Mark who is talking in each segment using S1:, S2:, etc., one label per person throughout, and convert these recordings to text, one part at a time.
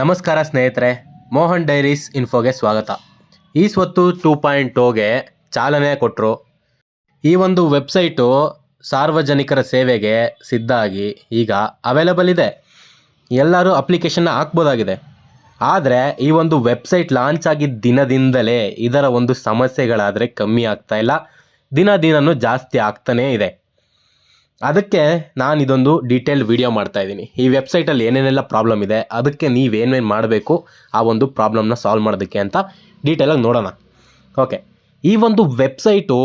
S1: ನಮಸ್ಕಾರ ಸ್ನೇಹಿತರೆ, ಮೋಹನ್ ಡೈರೀಸ್ ಇನ್ಫೋಗೆ ಸ್ವಾಗತ. ಈ ಸ್ವತ್ತು 2.0ಗೆ ಚಾಲನೆ ಕೊಟ್ಟರು. ಈ ಒಂದು ವೆಬ್ಸೈಟು ಸಾರ್ವಜನಿಕರ ಸೇವೆಗೆ ಸಿದ್ಧ ಆಗಿ ಈಗ ಅವೈಲಬಲ್ ಇದೆ. ಎಲ್ಲರೂ ಅಪ್ಲಿಕೇಶನ್ನ ಹಾಕ್ಬೋದಾಗಿದೆ. ಆದರೆ ಈ ಒಂದು ವೆಬ್ಸೈಟ್ ಲಾಂಚ್ ಆಗಿದ್ದ ದಿನದಿಂದಲೇ ಇದರ ಒಂದು ಸಮಸ್ಯೆಗಳಾದರೆ ಕಮ್ಮಿ ಆಗ್ತಾ ಇಲ್ಲ, ದಿನನೂ ಜಾಸ್ತಿ ಆಗ್ತಾನೇ ಇದೆ. ಅದಕ್ಕೆ ನಾನು ಇದೊಂದು ಡೀಟೇಲ್ ವಿಡಿಯೋ ಮಾಡ್ತಾಯಿದ್ದೀನಿ. ಈ ವೆಬ್ಸೈಟಲ್ಲಿ ಏನೇನೆಲ್ಲ ಪ್ರಾಬ್ಲಮ್ ಇದೆ, ಅದಕ್ಕೆ ನೀವೇನೇನು ಮಾಡಬೇಕು ಆ ಒಂದು ಪ್ರಾಬ್ಲಮ್ನ ಸಾಲ್ವ್ ಮಾಡೋದಕ್ಕೆ ಅಂತ ಡೀಟೇಲಾಗಿ ನೋಡೋಣ. ಓಕೆ, ಈ ಒಂದು ವೆಬ್ಸೈಟು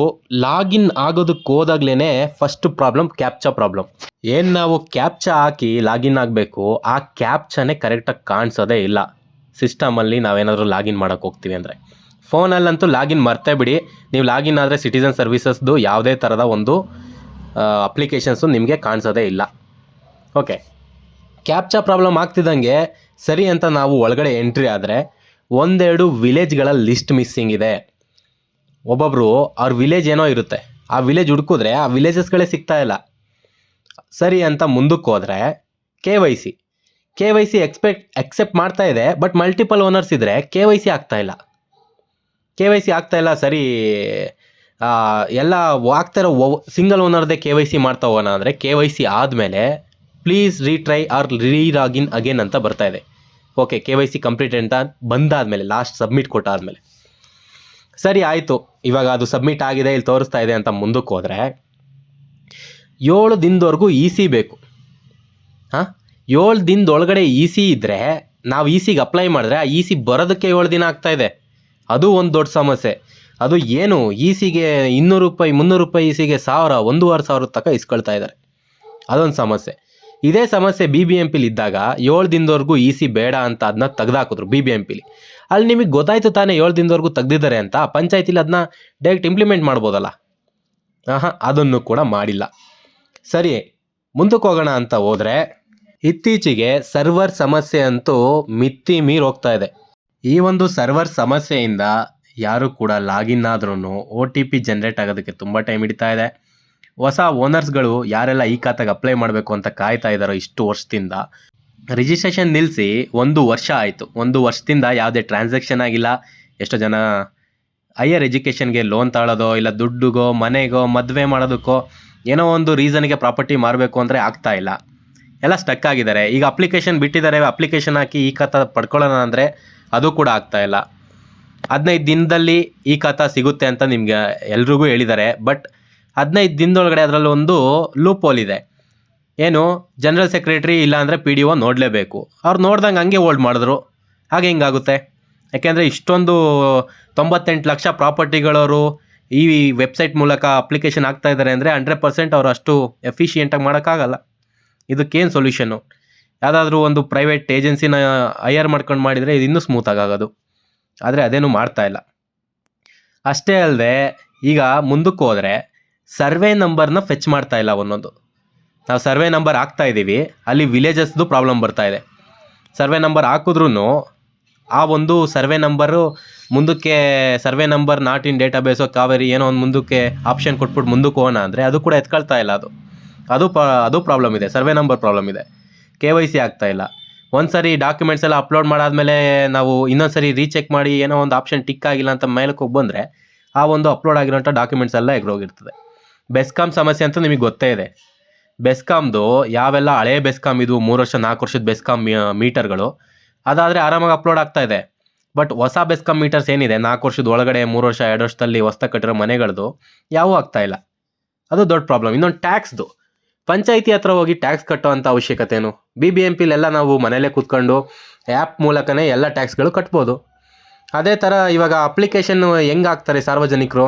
S1: ಲಾಗಿನ್ ಆಗೋದಕ್ಕೆ ಹೋದಾಗ್ಲೇ ಫಸ್ಟ್ ಪ್ರಾಬ್ಲಮ್ ಕ್ಯಾಪ್ಚಾ ಪ್ರಾಬ್ಲಮ್. ಏನು ನಾವು ಕ್ಯಾಪ್ಚಾ ಹಾಕಿ ಲಾಗಿನ್ ಆಗಬೇಕು, ಆ ಕ್ಯಾಪ್ಚಾನೇ ಕರೆಕ್ಟಾಗಿ ಕಾಣಿಸೋದೇ ಇಲ್ಲ ಸಿಸ್ಟಮಲ್ಲಿ. ನಾವೇನಾದರೂ ಲಾಗಿನ್ ಮಾಡೋಕ್ಕೆ ಹೋಗ್ತೀವಿ ಅಂದರೆ ಫೋನಲ್ಲಂತೂ ಲಾಗಿನ್ ಮರ್ತೇ ಬಿಡಿ. ನೀವು ಲಾಗಿನ್ ಆದರೆ ಸಿಟಿಸನ್ ಸರ್ವಿಸಸ್ದು ಯಾವುದೇ ಥರದ ಒಂದು ಅಪ್ಲಿಕೇಶನ್ಸು ನಿಮಗೆ ಕಾಣಿಸೋದೇ ಇಲ್ಲ. ಓಕೆ, ಕ್ಯಾಪ್ಚಾ ಪ್ರಾಬ್ಲಮ್ ಆಗ್ತಿದ್ದಂಗೆ ಸರಿ ಅಂತ ನಾವು ಒಳಗಡೆ ಎಂಟ್ರಿ ಆದರೆ ಒಂದೆರಡು ವಿಲೇಜ್ಗಳ ಲಿಸ್ಟ್ ಮಿಸ್ಸಿಂಗ್ ಇದೆ. ಒಬ್ಬೊಬ್ಬರು ಅವ್ರ ವಿಲೇಜ್ ಏನೋ ಇರುತ್ತೆ, ಆ ವಿಲೇಜ್ ಹುಡುಕಿದ್ರೆ ಆ ವಿಲೇಜಸ್ಗಳೇ ಸಿಗ್ತಾ ಇಲ್ಲ. ಸರಿ ಅಂತ ಮುಂದಕ್ಕೆ ಹೋದರೆ ಕೆ ವೈ ಸಿ ಎಕ್ಸೆಪ್ಟ್ ಮಾಡ್ತಾ ಇದೆ, ಬಟ್ ಮಲ್ಟಿಪಲ್ ಓನರ್ಸ್ ಇದ್ದರೆ ಕೆ ವೈ ಸಿ ಆಗ್ತಾ ಇಲ್ಲ. ಸರಿ, ಎಲ್ಲ ಆಗ್ತಾರೋ ಸಿಂಗಲ್ ಓನರ್ದೇ ಕೆ ವೈ ಸಿ ಮಾಡ್ತಾ ಹೋಗೋಣ ಅಂದರೆ ಕೆ ವೈ ಸಿ ಆದಮೇಲೆ please retry or login again ಅಂತ ಬರ್ತಾ ಇದೆ. Okay, K Y C complete ಅಂತ ಬಂದಾದಮೇಲೆ ಲಾಸ್ಟ್ ಸಬ್ಮಿಟ್ ಕೊಟ್ಟಾದಮೇಲೆ ಸರಿ ಆಯಿತು, ಇವಾಗ ಅದು ಸಬ್ಮಿಟ್ ಆಗಿದೆ, ಇಲ್ಲಿ ತೋರಿಸ್ತಾ ಇದೆ ಅಂತ ಮುಂದಕ್ಕೆ ಹೋದರೆ 7 ದಿನದವರೆಗೂ ಇ ಸಿ ಬೇಕು. 7 ದಿನದೊಳಗಡೆ ಇ ಸಿ ಇದ್ದರೆ ನಾವು ಇ ಸಿಗೆ ಅಪ್ಲೈ ಮಾಡಿದ್ರೆ ಆ ಇ ಸಿ ಬರೋದಕ್ಕೆ 7 ದಿನ ಆಗ್ತಾಯಿದೆ. ಅದು ಒಂದು ದೊಡ್ಡ ಸಮಸ್ಯೆ. ಅದು ಏನು, ಇ ಸಿಗೆ 200 ರೂಪಾಯಿ 300 ರೂಪಾಯಿ ಇ ಸಿಗೆ 1000 1,500 ತನಕ ಇಸ್ಕೊಳ್ತಾ ಇದ್ದಾರೆ. ಅದೊಂದು ಸಮಸ್ಯೆ. ಇದೇ ಸಮಸ್ಯೆ BBMPಲಿ ಇದ್ದಾಗ 7 ದಿನದವರೆಗೂ ಇ ಸಿ ಬೇಡ ಅಂತ ಅದನ್ನ ತೆಗೆದಾಕಿದ್ರು BBMPಲಿ. ಅಲ್ಲಿ ನಿಮಗೆ ಗೊತ್ತಾಯ್ತು ತಾನೇ 7 ದಿನದವರೆಗೂ ತೆಗ್ದಿದ್ದಾರೆ ಅಂತ. ಪಂಚಾಯತಿಲಿ ಅದನ್ನ ಡೈರೆಕ್ಟ್ ಇಂಪ್ಲಿಮೆಂಟ್ ಮಾಡ್ಬೋದಲ್ಲ. ಅದನ್ನು ಕೂಡ ಮಾಡಿಲ್ಲ. ಸರಿ, ಮುಂದಕ್ಕೆ ಹೋಗೋಣ ಅಂತ ಹೋದರೆ ಇತ್ತೀಚೆಗೆ ಸರ್ವರ್ ಸಮಸ್ಯೆ ಅಂತೂ ಮಿತಿ ಮೀರಿ ಹೋಗ್ತಾ ಇದೆ. ಈ ಒಂದು ಸರ್ವರ್ ಸಮಸ್ಯೆಯಿಂದ ಯಾರು ಕೂಡ ಲಾಗಿನ್ ಆದ್ರೂ OTP ಜನ್ರೇಟ್ ಆಗೋದಕ್ಕೆ ತುಂಬ ಟೈಮ್ ಹಿಡಿತಾ ಇದೆ. ಹೊಸ ಓನರ್ಸ್ಗಳು ಯಾರೆಲ್ಲ ಈ ಖಾತೆಗೆ ಅಪ್ಲೈ ಮಾಡಬೇಕು ಅಂತ ಕಾಯ್ತಾ ಇದ್ದಾರೋ ಇಷ್ಟು ವರ್ಷದಿಂದ, ರಿಜಿಸ್ಟ್ರೇಷನ್ ನಿಲ್ಲಿಸಿ 1 ವರ್ಷ ಆಯಿತು. 1 ವರ್ಷದಿಂದ ಯಾವುದೇ ಟ್ರಾನ್ಸಾಕ್ಷನ್ ಆಗಿಲ್ಲ. ಎಷ್ಟೋ ಜನ ಹೈಯರ್ ಎಜುಕೇಷನ್ಗೆ ಲೋನ್ ತಗೊಳ್ಳೋದೋ, ಇಲ್ಲ ದುಡ್ಡುಗೋ, ಮನೆಗೋ, ಮದುವೆ ಮಾಡೋದಕ್ಕೋ, ಏನೋ ಒಂದು ರೀಸನ್ಗೆ ಪ್ರಾಪರ್ಟಿ ಮಾರಬೇಕು ಅಂದರೆ ಆಗ್ತಾ ಇಲ್ಲ. ಎಲ್ಲ ಸ್ಟಕ್ ಆಗಿದ್ದಾರೆ. ಈಗ ಅಪ್ಲಿಕೇಶನ್ ಬಿಟ್ಟಿದ್ದಾರೆ, ಅಪ್ಲಿಕೇಶನ್ ಹಾಕಿ ಈ ಖಾತೆ ಪಡ್ಕೊಳ್ಳೋಣ ಅಂದರೆ ಅದು ಕೂಡ ಆಗ್ತಾ ಇಲ್ಲ. 15 ದಿನದಲ್ಲಿ ಈ ಖಾತಾ ಸಿಗುತ್ತೆ ಅಂತ ನಿಮಗೆ ಎಲ್ರಿಗೂ ಹೇಳಿದ್ದಾರೆ. ಬಟ್ 15 ದಿನದೊಳಗಡೆ ಅದರಲ್ಲಿ ಒಂದು ಲೂಪ್ ಹೋಲ್ ಇದೆ. ಏನು, ಜನರಲ್ ಸೆಕ್ರೆಟ್ರಿ ಇಲ್ಲ ಅಂದರೆ PDO ನೋಡಲೇಬೇಕು. ಅವ್ರು ನೋಡ್ದಂಗೆ ಹಂಗೆ ಹೋಲ್ಡ್ ಮಾಡಿದ್ರು. ಹಾಗೆ ಹಿಂಗಾಗುತ್ತೆ. ಯಾಕೆಂದರೆ ಇಷ್ಟೊಂದು 98 ಲಕ್ಷ ಪ್ರಾಪರ್ಟಿಗಳವರು ಈ ವೆಬ್ಸೈಟ್ ಮೂಲಕ ಅಪ್ಲಿಕೇಶನ್ ಆಗ್ತಾ ಇದ್ದಾರೆ ಅಂದರೆ 100% ಅವರು ಅಷ್ಟು ಎಫಿಷಿಯೆಂಟಾಗಿ ಮಾಡೋಕ್ಕಾಗಲ್ಲ. ಇದಕ್ಕೇನು ಸೊಲ್ಯೂಷನ್ನು? ಯಾವುದಾದ್ರೂ ಒಂದು ಪ್ರೈವೇಟ್ ಏಜೆನ್ಸಿನ ಹೈಯರ್ ಮಾಡ್ಕೊಂಡು ಮಾಡಿದರೆ ಇದು ಇನ್ನೂ ಸ್ಮೂತಾಗಿ ಆಗೋದು. ಆದರೆ ಅದೇನು ಮಾಡ್ತಾ ಇಲ್ಲ. ಅಷ್ಟೇ ಅಲ್ಲದೆ ಈಗ ಮುಂದಕ್ಕೆ ಹೋದರೆ ಸರ್ವೆ ನಂಬರ್ನ ಫೆಚ್ ಮಾಡ್ತಾ ಇಲ್ಲ. ಒಂದೊಂದು ನಾವು ಸರ್ವೆ ನಂಬರ್ ಹಾಕ್ತಾ ಇದ್ದೀವಿ, ಅಲ್ಲಿ ವಿಲೇಜಸ್ದು ಪ್ರಾಬ್ಲಮ್ ಬರ್ತಾ ಇದೆ. ಸರ್ವೆ ನಂಬರ್ ಹಾಕಿದ್ರೂ ಆ ಒಂದು ಸರ್ವೆ ನಂಬರು ಮುಂದಕ್ಕೆ ಸರ್ವೆ ನಂಬರ್ ನಾಟ್ ಇನ್ ಡೇಟಾಬೇಸೋ ಕಾವೇರಿ ಏನೋ ಒಂದು ಮುಂದಕ್ಕೆ ಆಪ್ಷನ್ ಕೊಟ್ಬಿಟ್ಟು ಮುಂದಕ್ಕೆ ಹೋಗೋಣ ಅಂದರೆ ಅದು ಕೂಡ ಎತ್ಕೊಳ್ತಾ ಇಲ್ಲ. ಅದು ಪ್ರಾಬ್ಲಮ್ ಇದೆ. ಸರ್ವೆ ನಂಬರ್ ಪ್ರಾಬ್ಲಮ್ ಇದೆ. KYC ಆಗ್ತಾ ಇಲ್ಲ. ಒಂದು ಸರಿ ಡಾಕ್ಯುಮೆಂಟ್ಸ್ ಎಲ್ಲ ಅಪ್ಲೋಡ್ ಮಾಡಾದಮೇಲೆ ನಾವು ಇನ್ನೊಂದು ಸರಿ ರೀಚೆಕ್ ಮಾಡಿ ಏನೋ ಒಂದು ಆಪ್ಷನ್ ಟಿಕ್ ಆಗಿಲ್ಲ ಅಂತ ಮೇಲಕ್ಕೆ ಹೋಗಿ ಬಂದರೆ ಆ ಒಂದು ಅಪ್ಲೋಡ್ ಆಗಿರೋಂಥ ಡಾಕ್ಯುಮೆಂಟ್ಸ್ ಎಲ್ಲ ಎಗ್ರೋಗಿರ್ತದೆ. ಬೆಸ್ಕಾಮ್ ಸಮಸ್ಯೆ ಅಂತೂ ನಿಮಗೆ ಗೊತ್ತೇ ಇದೆ. ಬೆಸ್ಕಾಮ್ದು ಯಾವೆಲ್ಲ ಹಳೆ ಬೆಸ್ಕಾಮ್ ಇದು 3 ವರ್ಷ 4 ವರ್ಷದ ಬೆಸ್ಕಾಮ್ ಮೀಟರ್ಗಳು ಅದಾದರೆ ಆರಾಮಾಗಿ ಅಪ್ಲೋಡ್ ಆಗ್ತಾ ಇದೆ. ಬಟ್ ಹೊಸ ಬೆಸ್ಕಾಮ್ ಮೀಟರ್ಸ್ ಏನಿದೆ 4 ವರ್ಷದ ಒಳಗಡೆ 3 ವರ್ಷ 2 ವರ್ಷದಲ್ಲಿ ಹೊಸ್ದಾಗಿ ಕಟ್ಟಿರೋ ಮನೆಗಳದು ಯಾವೂ ಆಗ್ತಾ ಇಲ್ಲ. ಅದು ದೊಡ್ಡ ಪ್ರಾಬ್ಲಮ್. ಇನ್ನೊಂದು ಟ್ಯಾಕ್ಸ್ದು, ಪಂಚಾಯಿತಿ ಹತ್ರ ಹೋಗಿ ಟ್ಯಾಕ್ಸ್ ಕಟ್ಟೋ ಅಂಥ ಅವಶ್ಯಕತೆಯೇನು? BBMPಲೆಲ್ಲ ನಾವು ಮನೇಲೇ ಕೂತ್ಕೊಂಡು ಆ್ಯಪ್ ಮೂಲಕನೇ ಎಲ್ಲ ಟ್ಯಾಕ್ಸ್ಗಳು ಕಟ್ಬೋದು. ಅದೇ ಥರ ಇವಾಗ ಅಪ್ಲಿಕೇಶನ್ ಹೆಂಗೆ ಹಾಕ್ತಾರೆ ಸಾರ್ವಜನಿಕರು,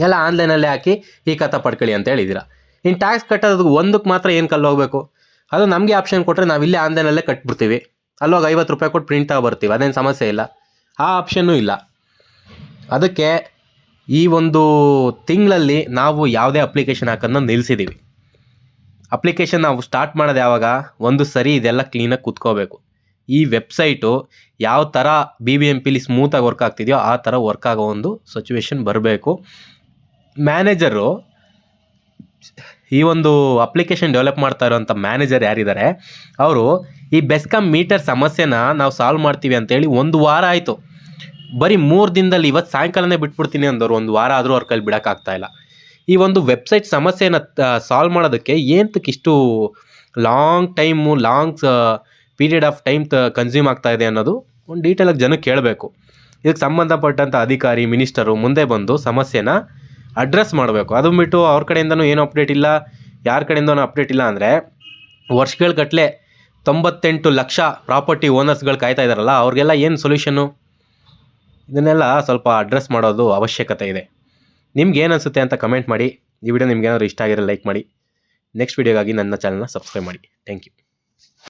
S1: ಎಲ್ಲ ಆನ್ಲೈನಲ್ಲೇ ಹಾಕಿ ಈ ಖಾತಾ ಪಡ್ಕೊಳ್ಳಿ ಅಂತ ಹೇಳಿದ್ದೀರಾ. ಇನ್ನು ಟ್ಯಾಕ್ಸ್ ಕಟ್ಟೋದು ಒಂದಕ್ಕೆ ಮಾತ್ರ ಏನು ಕಲ್ಲು ಹೋಗಬೇಕು? ಅದು ನಮಗೆ ಆಪ್ಷನ್ ಕೊಟ್ಟರೆ ನಾವು ಇಲ್ಲೇ ಆನ್ಲೈನಲ್ಲೇ ಕಟ್ಬಿಡ್ತೀವಿ. ಅಲ್ಲೋಗಿ 50 ರೂಪಾಯಿ ಕೊಟ್ಟು ಪ್ರಿಂಟ್ ತಗೊಬರ್ತೀವಿ. ಅದೇನು ಸಮಸ್ಯೆ ಇಲ್ಲ. ಆ ಆಪ್ಷನ್ನೂ ಇಲ್ಲ. ಅದಕ್ಕೆ ಈ ಒಂದು ತಿಂಗಳಲ್ಲಿ ನಾವು ಯಾವುದೇ ಅಪ್ಲಿಕೇಶನ್ ಹಾಕೋದನ್ನ ನಿಲ್ಲಿಸಿದ್ದೀವಿ. ಅಪ್ಲಿಕೇಶನ್ ನಾವು ಸ್ಟಾರ್ಟ್ ಮಾಡೋದು ಯಾವಾಗ, ಒಂದು ಸರಿ ಇದೆಲ್ಲ ಕ್ಲೀನಾಗಿ ಕೂತ್ಕೋಬೇಕು. ಈ ವೆಬ್ಸೈಟು ಯಾವ ಥರ BBMPಲಿ ಸ್ಮೂತಾಗಿ ವರ್ಕ್ ಆಗ್ತಿದೆಯೋ ಆ ಥರ ವರ್ಕ್ ಆಗೋ ಒಂದು ಸಿಚುವೇಶನ್ ಬರಬೇಕು. ಮ್ಯಾನೇಜರು ಈ ಒಂದು ಅಪ್ಲಿಕೇಶನ್ ಡೆವಲಪ್ ಮಾಡ್ತಾ ಇರೋಂಥ ಮ್ಯಾನೇಜರ್ ಯಾರಿದ್ದಾರೆ ಅವರು ಈ ಬೆಸ್ಕಾಂ ಮೀಟರ್ ಸಮಸ್ಯೆನ ನಾವು ಸಾಲ್ವ್ ಮಾಡ್ತೀವಿ ಅಂತೇಳಿ 1 ವಾರ ಆಯಿತು. ಬರೀ 3 ದಿನದಲ್ಲಿ ಇವತ್ತು ಸಾಯಂಕಾಲನೇ ಬಿಟ್ಬಿಡ್ತೀನಿ ಅಂದವರು 1 ವಾರ ಆದರೂ ಅವ್ರ ಕೈಲಿ ಬಿಡೋಕ್ಕಾಗ್ತಾಯಿಲ್ಲ. ಈ ಒಂದು ವೆಬ್ಸೈಟ್ ಸಮಸ್ಯೆನ ಸಾಲ್ವ್ ಮಾಡೋದಕ್ಕೆ ಏನಕ್ಕೆ ಇಷ್ಟು long period of time consume ಆಗ್ತಾ ಇದೆ ಅನ್ನೋದು ಒಂದು ಡೀಟೇಲಾಗಿ ಜನಕ್ಕೆ ಕೇಳಬೇಕು. ಇದಕ್ಕೆ ಸಂಬಂಧಪಟ್ಟಂಥ ಅಧಿಕಾರಿ ಮಿನಿಸ್ಟರು ಮುಂದೆ ಬಂದು ಸಮಸ್ಯೆನ ಅಡ್ರೆಸ್ ಮಾಡಬೇಕು. ಅದು ಬಿಟ್ಟು ಅವ್ರ ಕಡೆಯಿಂದನೂ ಏನು ಅಪ್ಡೇಟ್ ಇಲ್ಲ, ಯಾರ ಕಡೆಯಿಂದನೂ ಅಪ್ಡೇಟ್ ಇಲ್ಲ ಅಂದರೆ ವರ್ಷಗಳ ಗಟ್ಟಲೆ 98 ಲಕ್ಷ ಪ್ರಾಪರ್ಟಿ ಓನರ್ಸ್ಗಳು ಕಾಯ್ತಾ ಇದ್ದಾರಲ್ಲ, ಅವ್ರಿಗೆಲ್ಲ ಏನು ಸೊಲ್ಯೂಷನ್ನು? ಇದನ್ನೆಲ್ಲ ಸ್ವಲ್ಪ ಅಡ್ರೆಸ್ ಮಾಡೋದು ಅವಶ್ಯಕತೆ ಇದೆ. ನಿಮ್ಗೆ ಏನು ಅನಿಸುತ್ತೆ ಅಂತ ಕಮೆಂಟ್ ಮಾಡಿ. ಈ ವಿಡಿಯೋ ನಿಮ್ಗೇನಾದರೂ ಇಷ್ಟ ಆಗಿರೋ ಲೈಕ್ ಮಾಡಿ. ನೆಕ್ಸ್ಟ್ ವಿಡಿಯೋಗಾಗಿ ನನ್ನ ಚಾನಲ್ನ ಸಬ್ಸ್ಕ್ರೈಬ್ ಮಾಡಿ. Thank you.